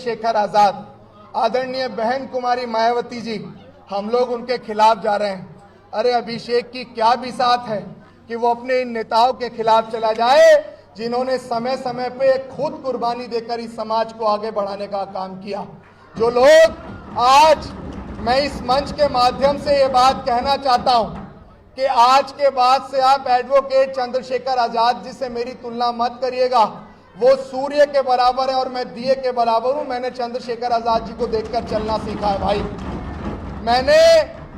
चंद्रशेखर आजाद, आदरणीय बहन कुमारी मायावती जी, हम लोग उनके खिलाफ जा रहे हैं। अरे अभिषेक की क्या बिसात है कि वो अपने इन नेताओं के खिलाफ चला जाए जिन्होंने समय समय पे खुद कुर्बानी देकर इस समाज को आगे बढ़ाने का काम किया। जो लोग आज, मैं इस मंच के माध्यम से ये बात कहना चाहता हूं कि आज के बाद से आप एडवोकेट चंद्रशेखर आजाद जी से मेरी तुलना मत करिएगा। वो सूर्य के बराबर है और मैं दिए के बराबर हूं। मैंने चंद्रशेखर आजाद जी को देखकर चलना सीखा है भाई। मैंने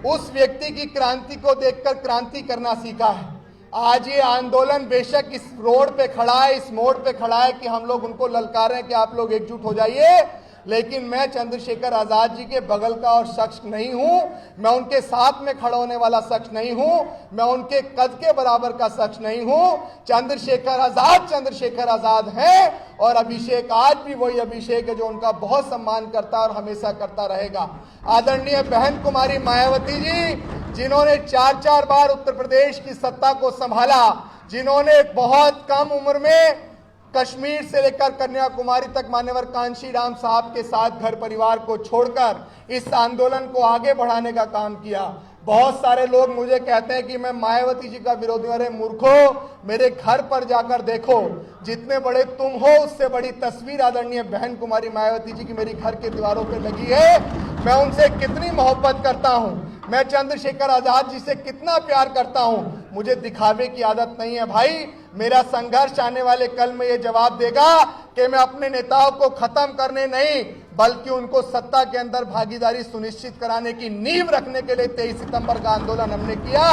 उस व्यक्ति की क्रांति को देखकर क्रांति करना सीखा है। आज ये आंदोलन बेशक इस रोड पे खड़ा है, इस मोड़ पे खड़ा है कि हम लोग उनको ललकार रहे हैं कि आप लोग एकजुट हो जाइए, लेकिन मैं चंद्रशेखर आजाद जी के बगल का और शख्स नहीं हूं। मैं उनके साथ में खड़ा होने वाला शख्स नहीं हूं। मैं उनके कद के बराबर का शख्स नहीं हूं। चंद्रशेखर आजाद हैं और अभिषेक आज भी वही अभिषेक है जो उनका बहुत सम्मान करता है और हमेशा करता रहेगा। आदरणीय बहन कुमारी मायावती जी, जिन्होंने 4 बार उत्तर प्रदेश की सत्ता को संभाला, जिन्होंने बहुत कम उम्र में कश्मीर से लेकर कन्याकुमारी तक मान्यवर कांशी राम साहब के साथ घर परिवार को छोड़कर इस आंदोलन को आगे बढ़ाने का काम किया। बहुत सारे लोग मुझे कहते हैं कि मैं मायावती जी का विरोधी। अरे मूर्खों, मेरे घर पर जाकर देखो, जितने बड़े तुम हो उससे बड़ी तस्वीर आदरणीय बहन कुमारी मायावती जी की मेरी घर के दीवारों पर लगी है। मैं उनसे कितनी मोहब्बत करता हूं, मैं चंद्रशेखर आजाद जी से कितना प्यार करता हूं। मुझे दिखावे की आदत नहीं है भाई। मेरा संघर्ष आने वाले कल में ये जवाब देगा कि मैं अपने नेताओं को खत्म करने नहीं, बल्कि उनको सत्ता के अंदर भागीदारी सुनिश्चित कराने की नींव रखने के लिए 23 सितंबर का आंदोलन हमने किया।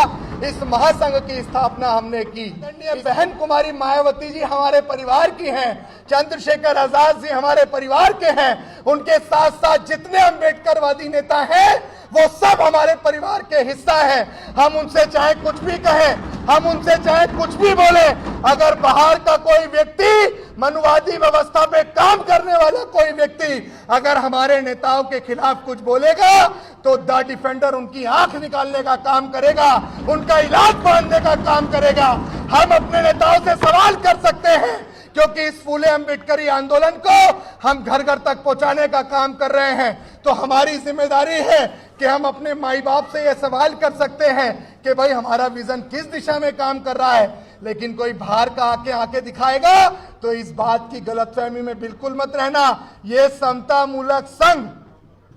इस महासंघ की स्थापना हमने की। बहन कुमारी मायावती जी हमारे परिवार की हैं, चंद्रशेखर आजाद जी हमारे परिवार के हैं। उनके साथ साथ जितने अम्बेडकरवादी नेता हैं वो सब हमारे परिवार के हिस्सा है। हम उनसे चाहे कुछ भी कहें, हम उनसे चाहे कुछ भी बोले, अगर बाहर का कोई व्यक्ति, मनुवादी व्यवस्था पे काम करने वाला कोई व्यक्ति अगर हमारे नेताओं के खिलाफ कुछ बोलेगा तो द डिफेंडर उनकी आंख निकालने का काम करेगा, उनका इलाज बांधने का काम करेगा। हम अपने नेताओं से सवाल कर सकते हैं क्योंकि इस फूले अम्बेडकरी आंदोलन को हम घर घर तक पहुंचाने का काम कर रहे हैं। तो हमारी जिम्मेदारी है कि हम अपने माई बाप से यह सवाल कर सकते हैं कि भाई हमारा विजन किस दिशा में काम कर रहा है। लेकिन कोई बाहर का आके दिखाएगा तो इस बात की गलतफहमी में बिल्कुल मत रहना। ये समता मूलक संघ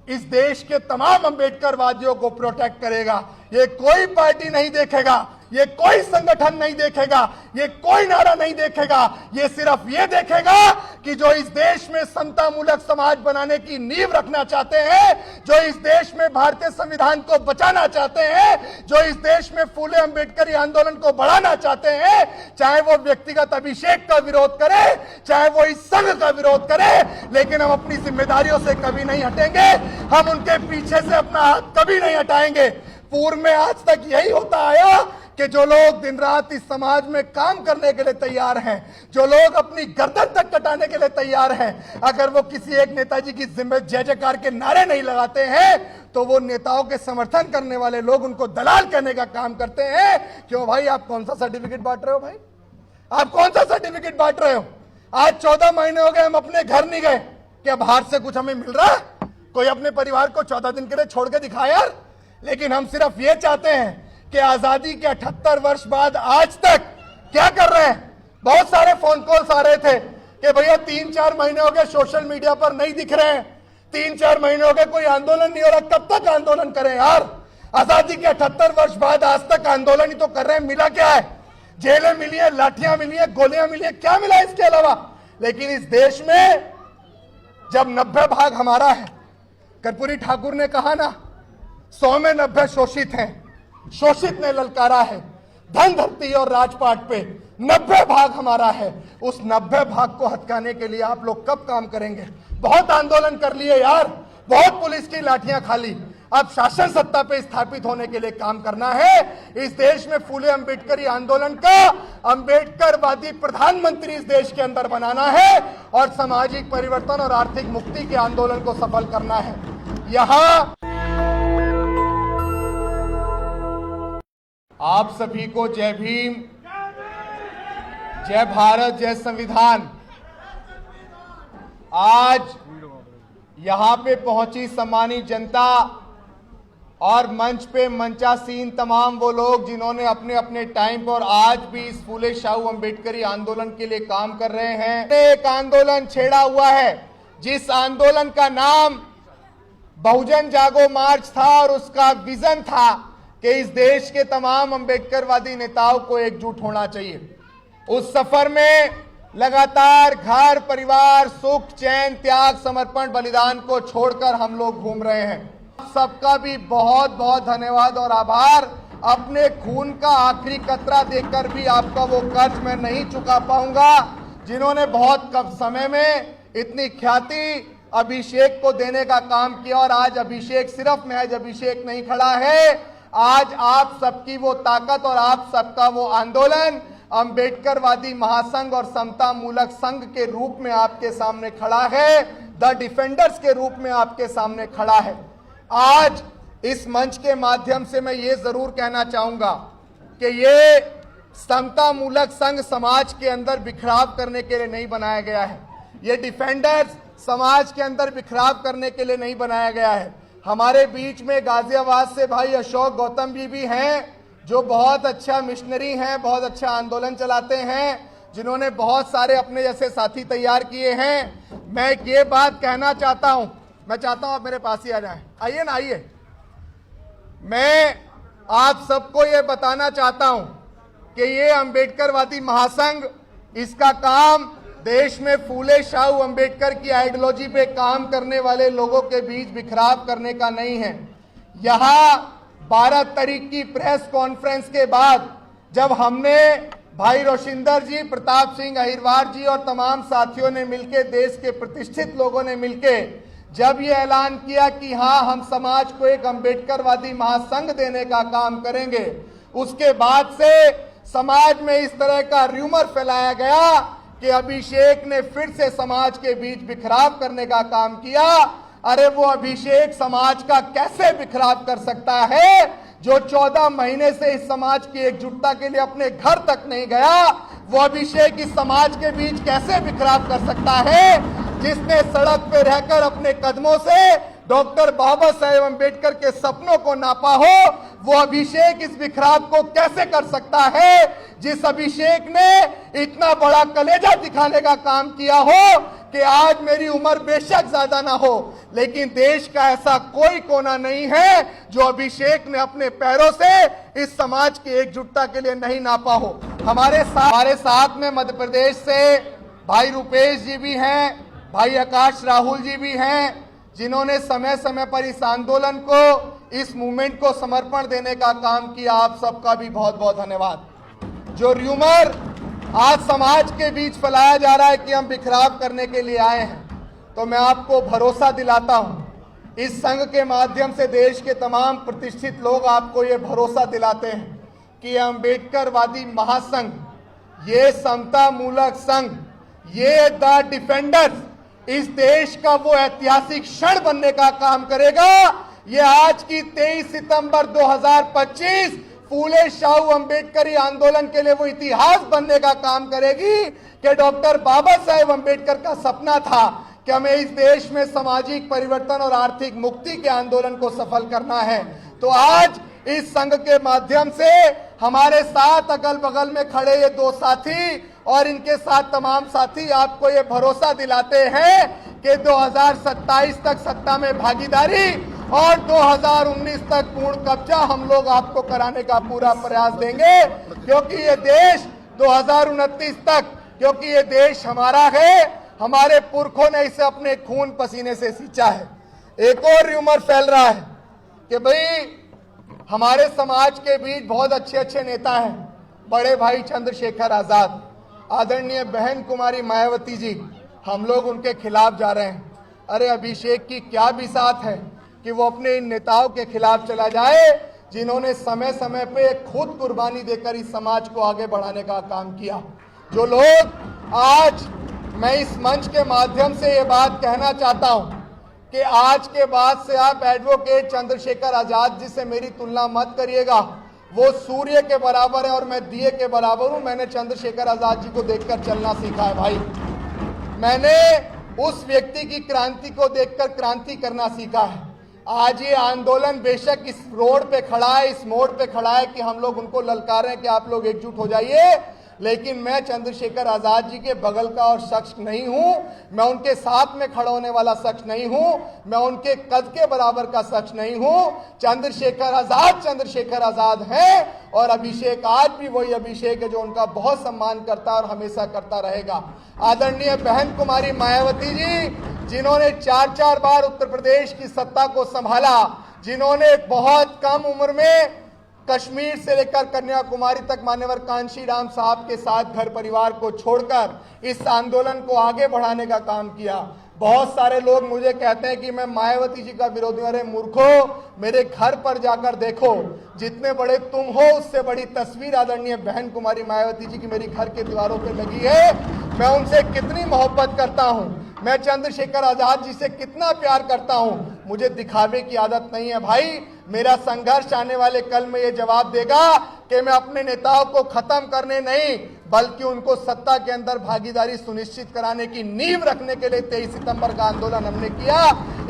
इस देश के तमाम अम्बेडकरवादियों को प्रोटेक्ट करेगा। ये कोई पार्टी नहीं देखेगा, ये कोई संगठन नहीं देखेगा, ये कोई नारा नहीं देखेगा। ये सिर्फ ये देखेगा कि जो इस देश में समता मूलक समाज बनाने की नींव रखना चाहते हैं, जो इस देश में भारतीय संविधान को बचाना चाहते हैं, जो इस देश में फूले अम्बेडकरी आंदोलन को बढ़ाना चाहते हैं, चाहे वो व्यक्तिगत अभिषेक का विरोध करे, चाहे वो इस संघ का विरोध करे, लेकिन हम अपनी जिम्मेदारियों से कभी नहीं हटेंगे। हम उनके पीछे से अपना हाथ कभी नहीं हटाएंगे। पूर्व में आज तक यही होता आया कि जो लोग दिन रात इस समाज में काम करने के लिए तैयार हैं, जो लोग अपनी गर्दन तक कटाने के लिए तैयार हैं, अगर वो किसी एक नेताजी की जय जयकार के नारे नहीं लगाते हैं तो वो नेताओं के समर्थन करने वाले लोग उनको दलाल कहने का काम करते हैं। क्यों भाई, आप कौन सा सर्टिफिकेट बांट रहे हो? भाई आप कौन सा सर्टिफिकेट बांट रहे हो? आज 14 महीने हो गए हम अपने घर नहीं गए। क्या बाहर से कुछ हमें मिल रहा है? कोई अपने परिवार को 14 दिन के लिए छोड़ के दिखाए यार। लेकिन हम सिर्फ ये चाहते हैं कि आजादी के 78 वर्ष बाद आज तक क्या कर रहे हैं। बहुत सारे फोन कॉल्स आ रहे थे कि भैया 3-4 महीने हो गए सोशल मीडिया पर नहीं दिख रहे हैं, 3-4 महीने हो गए कोई आंदोलन नहीं हो रहा, कब तक आंदोलन करें यार। आजादी के 78 वर्ष बाद आज तक आंदोलन ही तो कर रहे हैं। मिला क्या है? जेलें मिली है, लाठियां मिली है, गोलियां मिली है, क्या मिला इसके अलावा? लेकिन इस देश में जब 90 भाग हमारा है, कर्पूरी ठाकुर ने कहा ना, 100 में 90 शोषित हैं। शोषित ने ललकारा है, धन धरती और राजपाट पे 90 भाग हमारा है। उस 90 भाग को हटकाने के लिए आप लोग कब काम करेंगे? बहुत आंदोलन कर लिए यार, बहुत पुलिस की लाठियां खा ली। अब शासन सत्ता पे स्थापित होने के लिए काम करना है। इस देश में फूले अम्बेडकरी आंदोलन का अम्बेडकरवादी प्रधानमंत्री इस देश के अंदर बनाना है और सामाजिक परिवर्तन और आर्थिक मुक्ति के आंदोलन को सफल करना है। यहां आप सभी को जय भीम, जय भारत, जय संविधान। आज यहाँ पे पहुंची सम्मानित जनता और मंच पे मंचासीन तमाम वो लोग जिन्होंने अपने अपने टाइम पर आज भी इस फूले शाहू अम्बेडकरी आंदोलन के लिए काम कर रहे हैं। एक आंदोलन छेड़ा हुआ है जिस आंदोलन का नाम बहुजन जागो मार्च था और उसका विजन था कि इस देश के तमाम अम्बेडकरवादी नेताओं को एकजुट होना चाहिए। उस सफर में लगातार घर परिवार सुख चैन त्याग समर्पण बलिदान को छोड़कर हम लोग घूम रहे हैं। सबका भी बहुत बहुत धन्यवाद और आभार। अपने खून का आखिरी कतरा देकर भी आपका वो कर्ज मैं नहीं चुका पाऊंगा जिन्होंने बहुत कम समय में इतनी ख्याति अभिषेक को देने का काम किया। और आज अभिषेक सिर्फ महज अभिषेक नहीं खड़ा है, आज आप सबकी वो ताकत और आप सबका वो आंदोलन अंबेडकरवादी महासंघ और समता मूलक संघ के रूप में आपके सामने खड़ा है, द डिफेंडर्स के रूप में आपके सामने खड़ा है। आज इस मंच के माध्यम से मैं ये जरूर कहना चाहूंगा कि ये समता मूलक संघ समाज के अंदर बिखराव करने के लिए नहीं बनाया गया है। ये डिफेंडर्स समाज के अंदर बिखराव करने के लिए नहीं बनाया गया है। हमारे बीच में गाजियाबाद से भाई अशोक गौतम जी भी हैं जो बहुत अच्छा मिशनरी हैं, बहुत अच्छा आंदोलन चलाते हैं, जिन्होंने बहुत सारे अपने जैसे साथी तैयार किए हैं। मैं ये बात कहना चाहता हूं, मैं चाहता हूं आप मेरे पास ही आ जाएं। आइए ना, आइए। मैं आप सबको ये बताना चाहता हूं कि ये अंबेडकरवादी महासंघ, इसका काम देश में फूले शाहू अंबेडकर की आइडियोलॉजी पे काम करने वाले लोगों के बीच बिखराव करने का नहीं है। यहां 12 तारीख की प्रेस कॉन्फ्रेंस के बाद जब हमने भाई रोशिंदर जी, प्रताप सिंह अहिरवार जी और तमाम साथियों ने मिलकर, देश के प्रतिष्ठित लोगों ने मिलकर जब ये ऐलान किया कि हाँ हम समाज को एक अंबेडकरवादी महासंघ देने का काम करेंगे, उसके बाद से समाज में इस तरह का र्यूमर फैलाया गया कि अभिषेक ने फिर से समाज के बीच बिखराव करने का काम किया। अरे वो अभिषेक समाज का कैसे बिखराव कर सकता है जो 14 महीने से इस समाज की एकजुटता के लिए अपने घर तक नहीं गया? वो अभिषेक इस समाज के बीच कैसे बिखराव कर सकता है जिसने सड़क पे रहकर अपने कदमों से डॉक्टर बाबा साहेब अम्बेडकर के सपनों को नापा हो? वो अभिषेक इस बिखराव को कैसे कर सकता है जिस अभिषेक ने इतना बड़ा कलेजा दिखाने का काम किया हो कि आज मेरी उम्र बेशक ज्यादा ना हो लेकिन देश का ऐसा कोई कोना नहीं है जो अभिषेक ने अपने पैरों से इस समाज की एकजुटता के लिए नहीं नापा हो। हमारे साथ में मध्य प्रदेश से भाई रुपेश जी भी हैं, भाई आकाश राहुल जी भी हैं, जिन्होंने समय समय पर इस आंदोलन को, इस मूवमेंट को समर्पण देने का काम किया। आप सबका भी बहुत बहुत धन्यवाद। जो र्यूमर आज समाज के बीच फैलाया जा रहा है कि हम बिखराव करने के लिए आए हैं, तो मैं आपको भरोसा दिलाता हूं, इस संघ के माध्यम से देश के तमाम प्रतिष्ठित लोग आपको ये भरोसा दिलाते हैं कि अंबेडकरवादी महासंघ, ये समता मूलक संघ, ये द डिफेंडर्स इस देश का वो ऐतिहासिक क्षण बनने का काम करेगा। ये आज की 23 सितंबर 2025 फूले शाहू अंबेडकरी आंदोलन के लिए वो इतिहास बनने का काम करेगी कि डॉक्टर बाबा साहेब अंबेडकर का सपना था कि हमें इस देश में सामाजिक परिवर्तन और आर्थिक मुक्ति के आंदोलन को सफल करना है। तो आज इस संघ के माध्यम से हमारे साथ अगल बगल में खड़े ये दो साथी और इनके साथ तमाम साथी आपको ये भरोसा दिलाते हैं कि 2027 तक सत्ता में भागीदारी और 2019 तक पूर्ण कब्जा हम लोग आपको कराने का पूरा प्रयास देंगे, क्योंकि ये देश 2029 तक, क्योंकि ये देश हमारा है, हमारे पुरखों ने इसे अपने खून पसीने से सींचा है। एक और र्यूमर फैल रहा है कि भाई हमारे समाज के बीच बहुत अच्छे अच्छे नेता हैं, बड़े भाई चंद्रशेखर आजाद, आदरणीय बहन कुमारी मायावती जी, हम लोग उनके खिलाफ जा रहे हैं। अरे अभिषेक की क्या बिसात है कि वो अपने इन नेताओं के खिलाफ चला जाए जिन्होंने समय समय पे खुद कुर्बानी देकर इस समाज को आगे बढ़ाने का काम किया। जो लोग आज, मैं इस मंच के माध्यम से ये बात कहना चाहता हूं कि आज के बाद से आप एडवोकेट चंद्रशेखर आजाद जी से मेरी तुलना मत करिएगा। वो सूर्य के बराबर है और मैं दिए के बराबर हूं। मैंने चंद्रशेखर आजाद जी को देखकर चलना सीखा है भाई। मैंने उस व्यक्ति की क्रांति को देखकर क्रांति करना सीखा है। आज ये आंदोलन बेशक इस रोड पे खड़ा है, इस मोड़ पे खड़ा है कि हम लोग उनको ललकार रहे हैं कि आप लोग एकजुट हो जाइए, लेकिन मैं चंद्रशेखर आजाद जी के बगल का और शख्स नहीं हूं, मैं उनके साथ में खड़ा होने वाला शख्स नहीं हूं, मैं उनके कद के बराबर का शख्स नहीं हूं। चंद्रशेखर आजाद हैं और अभिषेक आज भी वही अभिषेक है जो उनका बहुत सम्मान करता है और हमेशा करता रहेगा। आदरणीय बहन कुमारी मायावती जी, जिन्होंने 4-4 बार उत्तर प्रदेश की सत्ता को संभाला, जिन्होंने बहुत कम उम्र में कश्मीर से लेकर कन्याकुमारी तक मान्यवर कांशी राम साहब के साथ घर परिवार को छोड़कर इस आंदोलन को आगे बढ़ाने का काम किया। बहुत सारे लोग मुझे कहते हैं कि मैं मायावती जी का विरोधी। अरे मूर्खो, मेरे घर पर जाकर देखो, जितने बड़े तुम हो उससे बड़ी तस्वीर आदरणीय बहन कुमारी मायावती जी की मेरी घर के दीवारों पे लगी है। मैं उनसे कितनी मोहब्बत करता हूं, मैं चंद्रशेखर आजाद जी से कितना प्यार करता हूं। मुझे दिखावे की आदत नहीं है भाई। मेरा संघर्ष आने वाले कल में ये जवाब देगा कि मैं अपने नेताओं को खत्म करने नहीं, बल्कि उनको सत्ता के अंदर भागीदारी सुनिश्चित कराने की नींव रखने के लिए 23 सितंबर का आंदोलन हमने किया।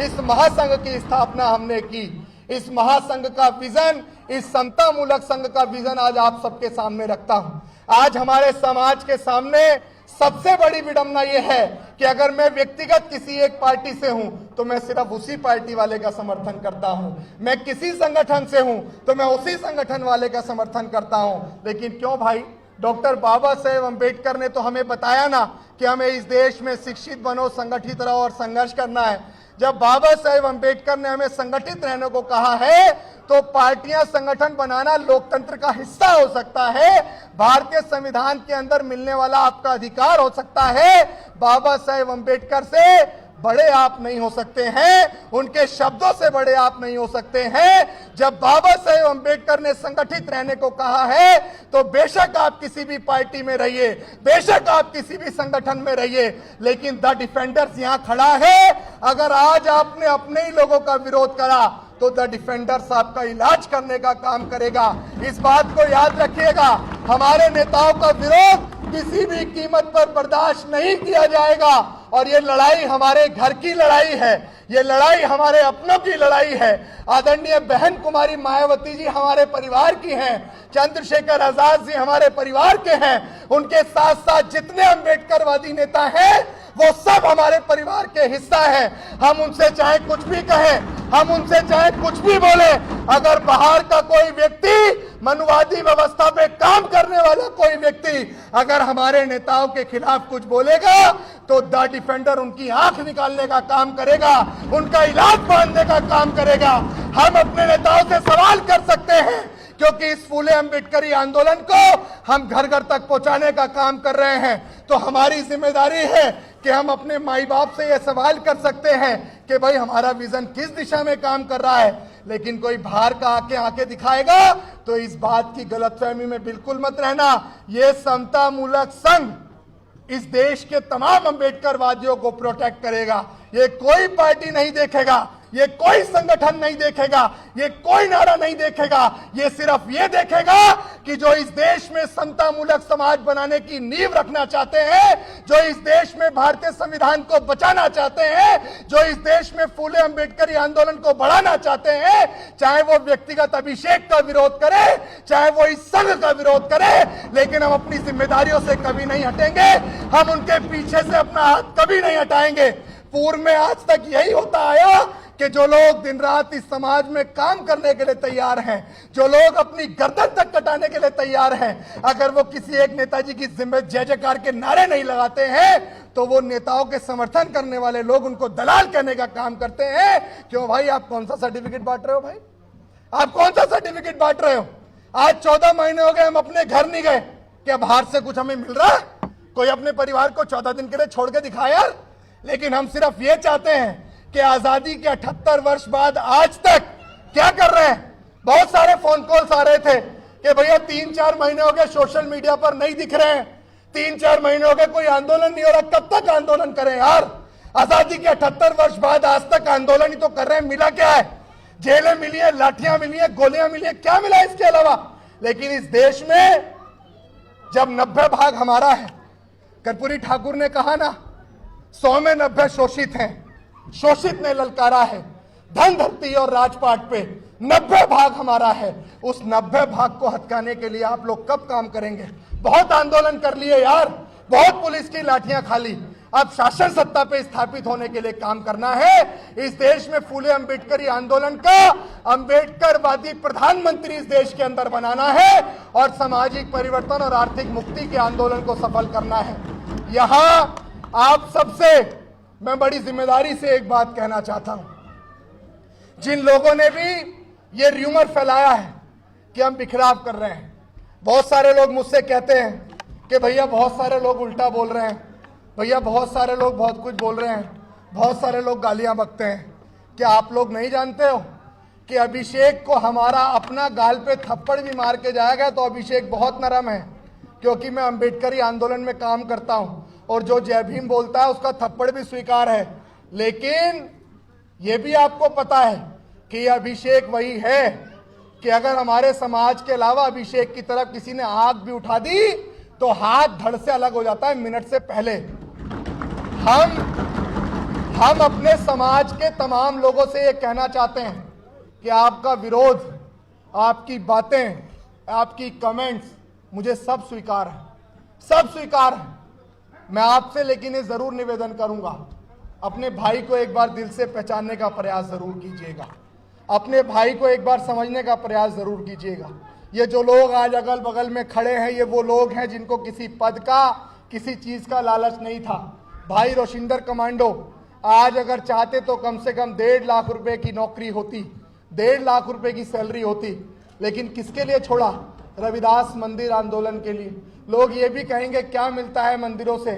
इस महासंघ की स्थापना हमने की। इस महासंघ का विजन, इस समता मूलक संघ का विजन आज आप सबके सामने रखता हूं। आज हमारे समाज के सामने सबसे बड़ी विडंबना यह है कि अगर मैं व्यक्तिगत किसी एक पार्टी से हूं तो मैं सिर्फ उसी पार्टी वाले का समर्थन करता हूं, मैं किसी संगठन से हूं तो मैं उसी संगठन वाले का समर्थन करता हूं। लेकिन क्यों भाई? डॉक्टर बाबा साहेब अम्बेडकर ने तो हमें बताया ना कि हमें इस देश में शिक्षित बनो, संगठित रहो और संघर्ष करना है। जब बाबा साहेब अम्बेडकर ने हमें संगठित रहने को कहा है तो पार्टियां संगठन बनाना लोकतंत्र का हिस्सा हो सकता है, भारतीय संविधान के अंदर मिलने वाला आपका अधिकार हो सकता है। बाबा साहेब अम्बेडकर से बड़े आप नहीं हो सकते हैं, उनके शब्दों से बड़े आप नहीं हो सकते हैं। जब बाबा साहेब अम्बेडकर ने संगठित रहने को कहा है तो बेशक आप किसी भी पार्टी में रहिए, बेशक आप किसी भी संगठन में रहिए, लेकिन द डिफेंडर्स यहां खड़ा है। अगर आज आपने अपने ही लोगों का विरोध करा तो द डिफेंडर्स आपका इलाज करने का काम करेगा। इस बात को याद रखिएगा, हमारे नेताओं का विरोध किसी भी कीमत पर बर्दाश्त नहीं किया जाएगा। और ये लड़ाई हमारे घर की लड़ाई है, ये लड़ाई हमारे अपनों की लड़ाई है। आदरणीय बहन कुमारी मायावती जी हमारे परिवार की हैं, चंद्रशेखर आजाद जी हमारे परिवार के हैं, उनके साथ साथ जितने अम्बेडकरवादी नेता हैं वो सब हमारे परिवार के हिस्सा है। हम उनसे चाहे कुछ भी कहें, हम उनसे चाहे कुछ भी बोले, अगर बाहर का कोई व्यक्ति, मनुवादी व्यवस्था में काम करने वाला कोई व्यक्ति अगर हमारे नेताओं के खिलाफ कुछ बोलेगा तो द डिफेंडर उनकी आंख निकालने का काम करेगा, उनका इलाज बांधने का काम करेगा। हम अपने नेताओं से सवाल कर सकते हैं क्योंकि इस फूले अम्बेडकरी आंदोलन को हम घर घर तक पहुंचाने का काम कर रहे हैं। तो हमारी जिम्मेदारी है कि हम अपने माई बाप से यह सवाल कर सकते हैं कि भाई हमारा विजन किस दिशा में काम कर रहा है। लेकिन कोई बाहर का आके दिखाएगा तो इस बात की गलतफहमी में बिल्कुल मत रहना। ये समता मूलक संघ इस देश के तमाम अम्बेडकरवादियों को प्रोटेक्ट करेगा। ये कोई पार्टी नहीं देखेगा, ये कोई संगठन नहीं देखेगा, ये कोई नारा नहीं देखेगा, ये सिर्फ ये देखेगा कि जो इस देश में समता मूलक समाज बनाने की नींव रखना चाहते हैं, जो इस देश में भारतीय संविधान को बचाना चाहते हैं, जो इस देश में फूले अम्बेडकरी आंदोलन को बढ़ाना चाहते हैं, चाहे वो व्यक्तिगत अभिषेक का विरोध करे, चाहे वो इस संघ का विरोध करे, लेकिन हम अपनी जिम्मेदारियों से कभी नहीं हटेंगे, हम उनके पीछे से अपना हाथ कभी नहीं हटाएंगे। पूर्व में आज तक यही होता आया कि जो लोग दिन रात इस समाज में काम करने के लिए तैयार हैं, जो लोग अपनी गर्दन तक कटाने के लिए तैयार हैं, अगर वो किसी एक नेताजी की जय जयकार के नारे नहीं लगाते हैं तो वो नेताओं के समर्थन करने वाले लोग उनको दलाल कहने का काम करते हैं। क्यों भाई, आप कौन सा सर्टिफिकेट बांट रहे हो? भाई आप कौन सा सर्टिफिकेट बांट रहे हो? आज 14 महीने हो गए हम अपने घर नहीं गए, क्या बाहर से कुछ हमें मिल रहा है? कोई अपने परिवार को 14 दिन के लिए छोड़ के दिखाए यार। लेकिन हम सिर्फ ये चाहते हैं कि आजादी के 78 वर्ष बाद आज तक क्या कर रहे हैं। बहुत सारे फोन कॉल्स आ रहे थे कि भैया 3-4 महीने हो गए सोशल मीडिया पर नहीं दिख रहे हैं, 3-4 महीने हो गए कोई आंदोलन नहीं हो रहा, कब तक आंदोलन करें यार? आजादी के 78 वर्ष बाद आज तक आंदोलन ही तो कर रहे हैं, मिला क्या है? जेलें मिली है, लाठियां मिली है, गोलियां मिली है, क्या मिला इसके अलावा? लेकिन इस देश में जब 90 भाग हमारा है, कर्पूरी ठाकुर ने कहा ना 100 में 90 शोषित हैं। शोषित ने ललकारा है। धन धरती और राजपाट पे 90 भाग हमारा है। उस 90 भाग को हटकाने के लिए आप लोग कब काम करेंगे? बहुत आंदोलन कर लिए यार, बहुत पुलिस की लाठियां खा ली। अब शासन सत्ता पे स्थापित होने के लिए काम करना है। इस देश में फूले अंबेडकरी आंदोलन का अंबेडकरवादी प्रधानमंत्री इस देश के अंदर बनाना है और सामाजिक परिवर्तन और आर्थिक मुक्ति के आंदोलन को सफल करना है। यहां आप सबसे मैं बड़ी जिम्मेदारी से एक बात कहना चाहता हूं। जिन लोगों ने भी ये र्यूमर फैलाया है कि हम बिखराव कर रहे हैं, बहुत सारे लोग मुझसे कहते हैं कि भैया बहुत सारे लोग उल्टा बोल रहे हैं, भैया बहुत सारे लोग बहुत कुछ बोल रहे हैं, बहुत सारे लोग गालियां बकते हैं। क्या आप लोग नहीं जानते हो कि अभिषेक को हमारा अपना गाल पे थप्पड़ भी मार के जाएगा तो अभिषेक बहुत नरम है, क्योंकि मैं अंबेडकरी आंदोलन में काम करता हूं और जो जय भीम बोलता है उसका थप्पड़ भी स्वीकार है। लेकिन ये भी आपको पता है कि अभिषेक वही है कि अगर हमारे समाज के अलावा अभिषेक की तरफ किसी ने आंख भी उठा दी तो हाथ धड़ से अलग हो जाता है मिनट से पहले। हम अपने समाज के तमाम लोगों से ये कहना चाहते हैं कि आपका विरोध, आपकी बातें, आपकी कमेंट्स मुझे सब स्वीकार है, सब स्वीकार है। मैं आपसे लेकिन ये जरूर निवेदन करूंगा, अपने भाई को एक बार दिल से पहचानने का प्रयास जरूर कीजिएगा, अपने भाई को एक बार समझने का प्रयास जरूर कीजिएगा। ये जो लोग आज अगल बगल में खड़े हैं, ये वो लोग हैं जिनको किसी पद का, किसी चीज का लालच नहीं था। भाई रोशिंदर कमांडो आज अगर चाहते तो कम से कम 1.5 लाख रुपए की नौकरी होती, 1.5 लाख रुपए की सैलरी होती, लेकिन किसके लिए छोड़ा? रविदास मंदिर आंदोलन के लिए। लोग ये भी कहेंगे क्या मिलता है मंदिरों से,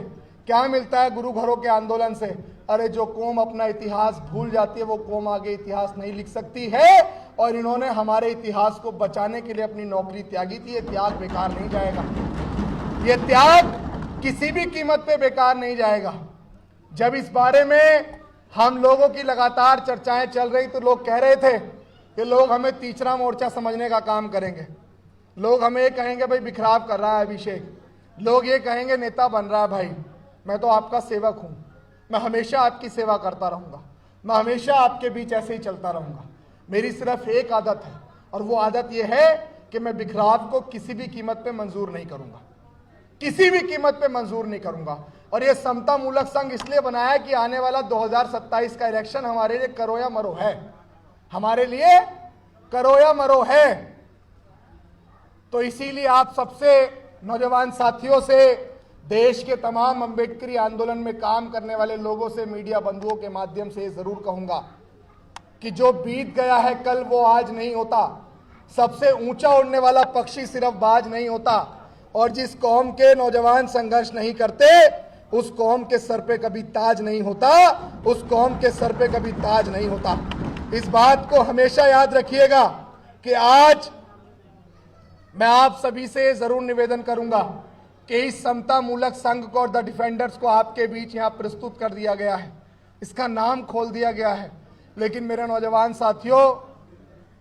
क्या मिलता है गुरु घरों के आंदोलन से? अरे जो कौम अपना इतिहास भूल जाती है वो कौम आगे इतिहास नहीं लिख सकती है, और इन्होंने हमारे इतिहास को बचाने के लिए अपनी नौकरी त्यागी थी। ये त्याग बेकार नहीं जाएगा, ये त्याग किसी भी कीमत पे बेकार नहीं जाएगा। जब इस बारे में हम लोगों की लगातार चर्चाएं चल रही तो लोग कह रहे थे कि लोग हमें तीसरा मोर्चा समझने का काम करेंगे, लोग हमें ये कहेंगे भाई बिखराव कर रहा है अभिषेक, लोग ये कहेंगे नेता बन रहा है। भाई मैं तो आपका सेवक हूं, मैं हमेशा आपकी सेवा करता रहूंगा, मैं हमेशा आपके बीच ऐसे ही चलता रहूंगा। मेरी सिर्फ एक आदत है और वो आदत यह है कि मैं बिखराव को किसी भी कीमत पे मंजूर नहीं करूंगा, किसी भी कीमत पे मंजूर नहीं करूंगा। और ये समता मूलक संघ इसलिए बनाया कि आने वाला 2027 का इलेक्शन हमारे लिए करो या मरो है, हमारे लिए करो या मरो है। तो इसीलिए आप सबसे नौजवान साथियों से, देश के तमाम अंबेडकरी आंदोलन में काम करने वाले लोगों से, मीडिया बंधुओं के माध्यम से जरूर कहूंगा कि जो बीत गया है कल वो आज नहीं होता। सबसे ऊंचा उड़ने वाला पक्षी सिर्फ बाज नहीं होता, और जिस कौम के नौजवान संघर्ष नहीं करते उस कौम के सर पे कभी ताज नहीं होता, उस कौम के सर पे कभी ताज नहीं होता। इस बात को हमेशा याद रखिएगा कि आज मैं आप सभी से जरूर निवेदन करूंगा कि इस समता मूलक संघ को और द डिफेंडर्स को आपके बीच यहां प्रस्तुत कर दिया गया है, इसका नाम खोल दिया गया है। लेकिन मेरे नौजवान साथियों,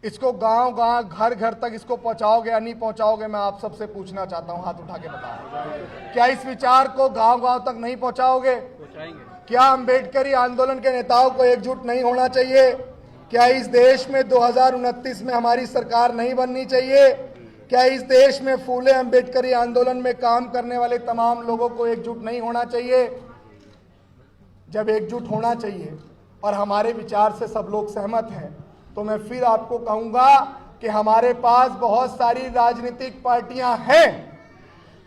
इसको गांव गांव, घर घर तक इसको पहुंचाओगे या नहीं पहुंचाओगे? मैं आप सबसे पूछना चाहता हूं, हाथ उठा के बताओ, क्या इस विचार को गांव गांव तक नहीं पहुंचाओगे? क्या अंबेडकरी आंदोलन के नेताओं को एकजुट नहीं होना चाहिए? क्या इस देश में 2029 में हमारी सरकार नहीं बननी चाहिए? क्या इस देश में फूले अंबेडकरी आंदोलन में काम करने वाले तमाम लोगों को एकजुट नहीं होना चाहिए? जब एकजुट होना चाहिए और हमारे विचार से सब लोग सहमत हैं, तो मैं फिर आपको कहूंगा कि हमारे पास बहुत सारी राजनीतिक पार्टियां हैं,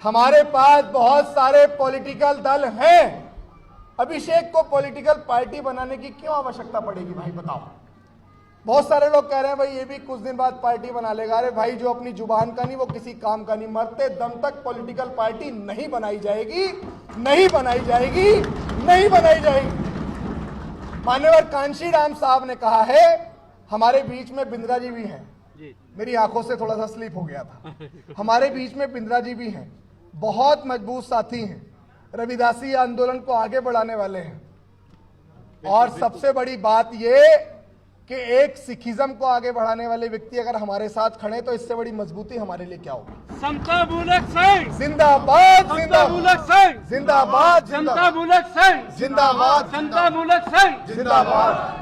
हमारे पास बहुत सारे पॉलिटिकल दल हैं। अभिषेक को पॉलिटिकल पार्टी बनाने की क्यों आवश्यकता पड़ेगी भाई, बताओ? बहुत सारे लोग कह रहे हैं भाई ये भी कुछ दिन बाद पार्टी बना लेगा। अरे भाई, जो अपनी जुबान का नहीं वो किसी काम का नहीं। मरते दम तक पॉलिटिकल पार्टी नहीं बनाई जाएगी, नहीं बनाई जाएगी, नहीं बनाई जाएगी। मान्यवर कांशीराम साहब ने कहा है, हमारे बीच में बिंद्रा जी भी हैं, मेरी आंखों से थोड़ा सा स्लिप हो गया था, हमारे बीच में बिंद्रा जी भी हैं, बहुत मजबूत साथी हैं, रविदासी आंदोलन को आगे बढ़ाने वाले हैं। और सबसे बड़ी बात ये कि एक सिखिज्म को आगे बढ़ाने वाले व्यक्ति अगर हमारे साथ खड़े तो इससे बड़ी मजबूती हमारे लिए क्या होगी। समता मूलक संघ, जिंदाबाद, समता मूलक संघ, जिंदाबाद, समता मूलक संघ, जिंदाबाद, समता मूलक संघ, जिंदाबाद।